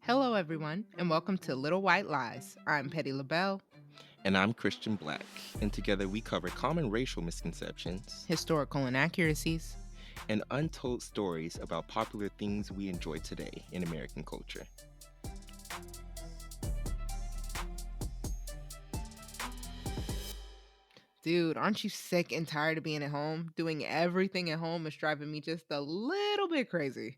Hello, everyone, and welcome to Little White Lies. I'm Petty LaBelle, And I'm Christian Black, and together we cover common racial misconceptions historical inaccuracies. and untold stories about popular things we enjoy today in American culture. Dude, aren't you sick and tired of being at home? Doing everything at home is driving me just a little bit crazy,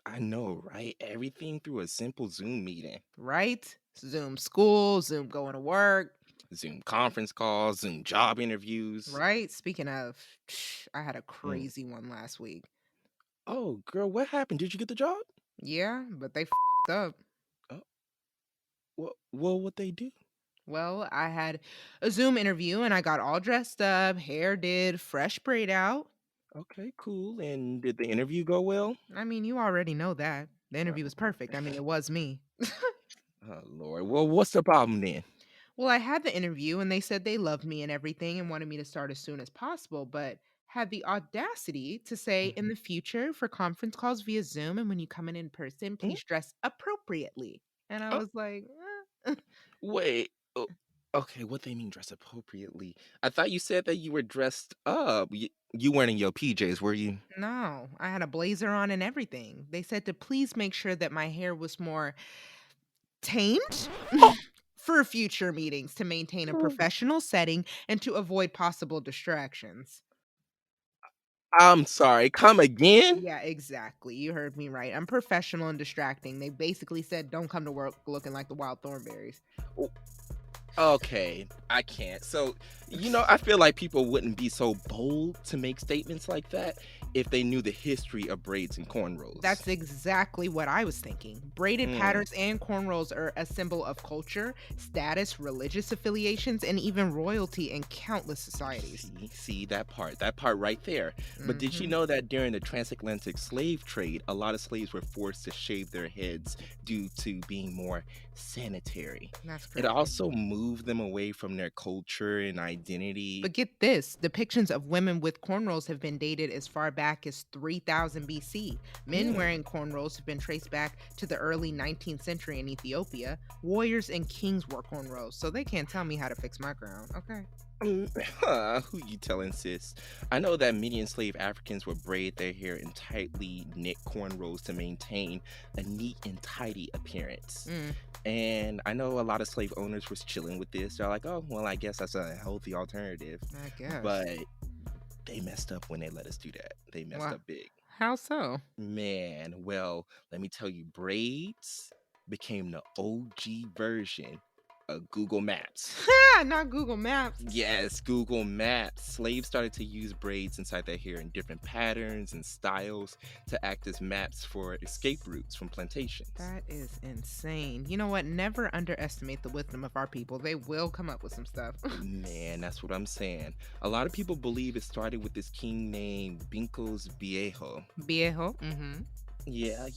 I know, right? Everything through a simple Zoom meeting, right? Zoom school, Zoom going to work, Zoom conference calls, Zoom job interviews. right? Speaking of, I had a Mm. crazy one last week. Oh, girl, what happened? Did you get the job? Yeah, but they fucked up. Oh, well, what they do? Well, I had a Zoom interview and I got all dressed up, hair did, fresh braid out. Okay, cool. And did the interview go well? I mean, you already know that. The interview was Oh, perfect. I mean, it was me. oh, Lord. Well, what's the problem then? Well, I had the interview and they said they loved me and everything and wanted me to start as soon as possible, but had the audacity to say in Mhm. the future for conference calls via Zoom and when you come in person, Mm. please dress appropriately. And I Oh, was like, wait. Okay, what they mean dress appropriately? I thought you said that you were dressed up. You weren't in your PJs, were you? no, I had a blazer on and everything. They said to please make sure that my hair was more tamed Oh, for future meetings to maintain a mm. professional setting and to avoid possible distractions. I'm sorry. Come again? Yeah, exactly. You heard me right. I'm professional and distracting. They basically said, don't come to work looking like the wild thornberries. Okay, I can't. So, I feel like people wouldn't be so bold to make statements like that if they knew the history of braids and cornrows. That's exactly what I was thinking. Braided Mm. patterns and cornrows are a symbol of culture, status, religious affiliations, and even royalty in countless societies. See that part right there. But did you Hmm. know that during the transatlantic slave trade, a lot of slaves were forced to shave their heads due to being more sanitary? That's It crazy. also moved them away from their culture and identity. But get this, depictions of women with cornrows have been dated as far back as 3000 BC. Men Mm. wearing cornrows have been traced back to the early 19th century in Ethiopia. Warriors and kings wore cornrows, so they can't tell me how to fix my crown, okay? Who you telling, sis? I know that many enslaved Africans would braid their hair in tightly knit cornrows to maintain a neat and tidy appearance. Mm, And I know a lot of slave owners was chilling with this. They're like, oh, well, I guess that's a healthy alternative. I guess. But they messed up when they let us do that. They messed Wow. up big. How so? Man, well, let me tell you, braids became the OG version of Google Maps. Not Google Maps. Yes, Google Maps. Slaves started to use braids inside their hair in different patterns and styles to act as maps for escape routes from plantations. That is insane. You know what? Never underestimate the wisdom of our people. They will come up with some stuff. Man, that's what I'm saying. A lot of people believe it started with this king named Bincos Viejo. Viejo. Mm-hmm. Yeah.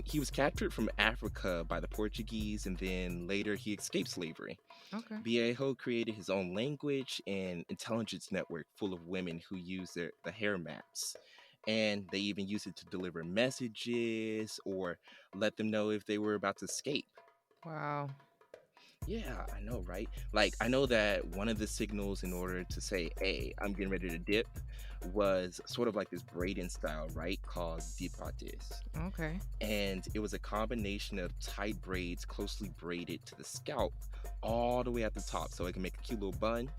He was captured from Africa by the Portuguese, and then later he escaped slavery. Okay. Viejo created his own language and intelligence network full of women who use the hair maps. And they even used it to deliver messages or let them know if they were about to escape. Wow. Yeah, I know, right? Like, I know that one of the signals in order to say, hey, I'm getting ready to dip was sort of like this braiding style, right? Called dipates. Okay. And it was a combination of tight braids closely braided to the scalp all the way at the top so it can make a cute little bun.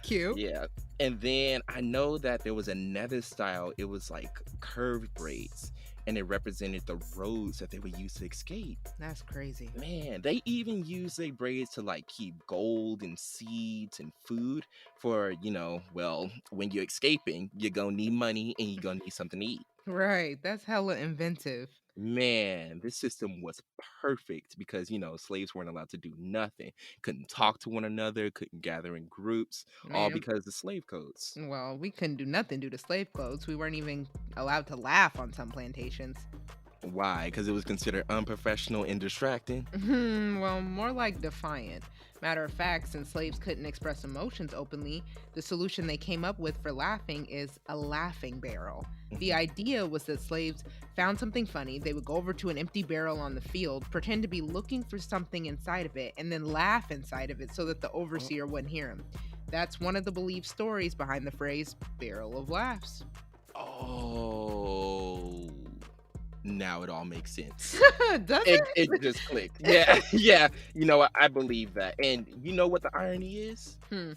Cute. Yeah. And then I know that there was another style, it was like curved braids, and it represented the roads that they would use to escape. That's crazy. Man, they even use their braids to like keep gold and seeds and food for, well, when you're escaping, you're gonna need money and you're gonna need something to eat. Right. That's hella inventive. Man, this system was perfect because, slaves weren't allowed to do nothing, couldn't talk to one another, couldn't gather in groups, all Man, because of slave codes. well, we couldn't do nothing due to slave clothes. We weren't even allowed to laugh on some plantations. Why? Because it was considered unprofessional and distracting? Well, more like defiant. Matter of fact, since slaves couldn't express emotions openly, the solution they came up with for laughing is a laughing barrel. The Mhm. idea was that slaves found something funny, they would go over to an empty barrel on the field, pretend to be looking for something inside of it, and then laugh inside of it so that the Oh, overseer wouldn't hear him. That's one of the believed stories behind the phrase barrel of laughs. oh, now it all makes sense. Does It it? just clicked. Yeah, yeah. You know what? I believe that. And you know what the irony is? Hmm.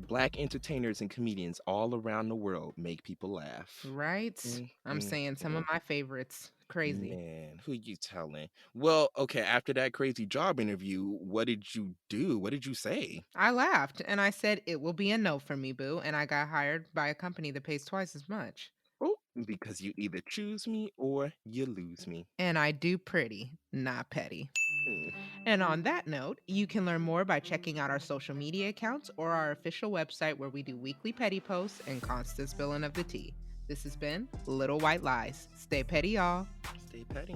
Black entertainers and comedians all around the world make people laugh. Right? Mm, I'm mm, saying some of mm. my favorites. Crazy. Man, who you telling? Well, okay, after that crazy job interview, what did you do? What did you say? I laughed and I said it will be a no for me, boo, and I got hired by a company that pays twice as much. Oh, because you either choose me or you lose me. And I do pretty, not petty. Mm. And on that note, you can learn more by checking out our social media accounts or our official website where we do weekly petty posts and constant spilling of the tea. This has been Little White Lies. Stay petty, y'all. Stay petty.